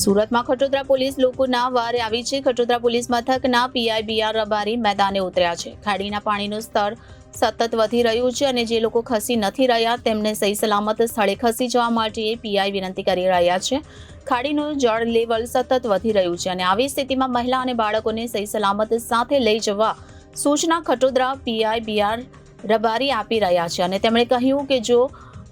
સુરતમાં ખટોદરા પોલીસ લોકોના વારે આવી છે. ખટોદરા પોલીસ મથકના પીઆઈ બીઆર રબારી મેદાને ઉતર્યા છે. ખાડીના પાણીનું સ્તર સતત વધી રહ્યું છે અને જે લોકો ખસી નથી રહ્યા તેમને સહી સલામત સ્થળે ખસી જવા માટે પીઆઈ વિનંતી કરી રહ્યા છે. ખાડીનું જળ લેવલ સતત વધી રહ્યું છે અને આવી સ્થિતિમાં મહિલા અને બાળકોને સહી સલામત સાથે લઈ જવા સૂચના ખટોદરા પીઆઈ બીઆર રબારી આપી રહ્યા છે અને તેમણે કહ્યું કે જો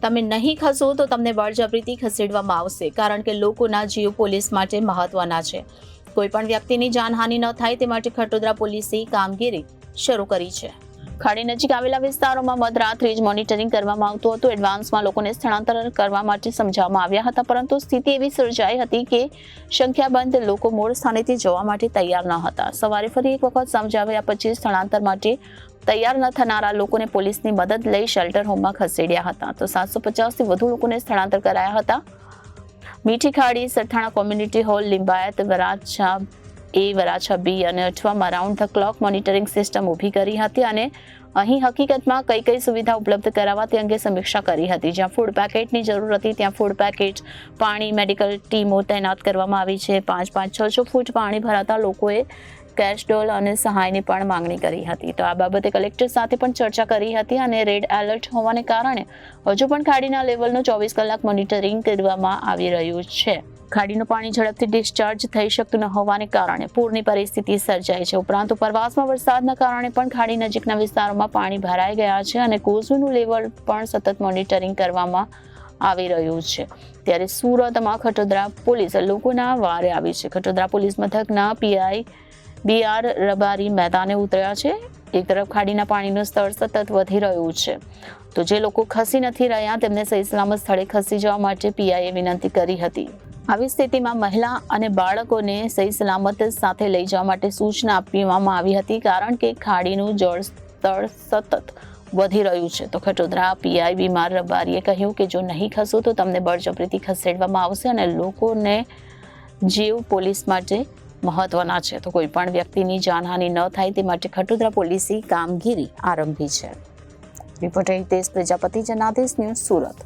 તમે નહીં ખસો તો તમને બળજબરીથી ખસેડવામાં આવશે, કારણ કે લોકોના જીવ પોલીસ માટે મહત્વના છે. કોઈ પણ વ્યક્તિની જાનહાનિ ન થાય તે માટે ખટોદરા પોલીસે કામગીરી શરૂ કરી છે. ખાડી નજીક આવેલા વિસ્તારોમાં મધરાત્રે જ મોનિટરિંગ કરવામાં આવતું હતું. એડવાન્સમાં લોકોને સ્થળાંતર કરવા માટે સમજાવવામાં આવ્યા હતા, પરંતુ સ્થિતિ એવી સર્જાઈ હતી કે સંખ્યાબંધ લોકો મૂળ સ્થાનેથી જવા માટે તૈયાર ન હતા. સવારે ફરી એક વખત સમજાવ્યા પછી સ્થળાંતર માટે તૈયાર ન થનારા લોકોને પોલીસની મદદ લઈ શેલ્ટર હોમમાં ખસેડ્યા હતા. તો 750થી વધુ લોકોને સ્થળાંતર કરાયા હતા. Mithi Khadi, Sarthana community hall, Limbayat, Varachha A, Varachha B અને અઠવામાં round the clock monitoring system ઊભી કરી હતી અને અહીં હકીકતમાં કઈ કઈ સુવિધા ઉપલબ્ધ કરાવવા તે અંગે સમીક્ષા કરી હતી. જ્યાં ફૂડ પેકેટની જરૂર હતી ત્યાં ફૂડ પેકેટ, પાણી, મેડિકલ ટીમો તૈનાત કરવામાં આવી છે. 5-6 ફૂટ પાણી ભરાતા લોકોએ કેશ ડોલ અને સહાયની પણ માંગણી કરી હતી. તો આ બાબતે કલેક્ટર સાથે પણ ચર્ચા કરી હતી અને રેડ એલર્ટ હોવાને કારણે હજુ પણ ખાડીના લેવલનું 24 કલાક મોનિટરિંગ કરવામાં આવી રહ્યું છે. ખાડીનું પાણી ઝડપથી ડિસ્ચાર્જ થઈ શકતું ન હોવાને કારણે પૂરની પરિસ્થિતિ સર્જાઈ છે. ઉપરાંત ઉપરવાસમાં વરસાદના કારણે પણ ખાડી નજીકના વિસ્તારોમાં પાણી ભરાઈ ગયા છે અને કોઝવેનું લેવલ પણ સતત મોનિટરિંગ કરવામાં આવી રહ્યું છે. ત્યારે સુરતમાં ખટોદરા પોલીસ લોકોના વારે આવી છે. ખટોદરા પોલીસ મથકના પીઆઈ બીઆર રબારી મેદાને ઉતર્યા છે. એક તરફ ખાડીના પાણીનું સ્તર સતત વધી રહ્યું છે, તો જે લોકો ખસી નથી રહ્યા તેમને સહી સલામત સ્થળે ખસી જવા માટે પીઆઈએ વિનંતી કરી હતી. આવી સ્થિતિમાં મહિલા અને બાળકોને સહી સલામત સાથે લઈ જવા માટે સૂચના આપવામાં આવી હતી, કારણ કે ખાડીનું જળ સ્તર સતત વધી રહ્યું છે. તો ખટોદરા પીઆઈ બીઆર રબારીએ કહ્યું કે જો નહીં ખસો તો તમને બળજબરીથી ખસેડવામાં આવશે અને લોકોને જીવ પોલીસ માટે મહત્વના છે. તો કોઈ પણ વ્યક્તિની જાનહાનિ ન થાય તે માટે ખટોદરા પોલીસે કામગીરી આરંભી છે. Reporter Hitesh Prajapati, Janadesh news, Surat.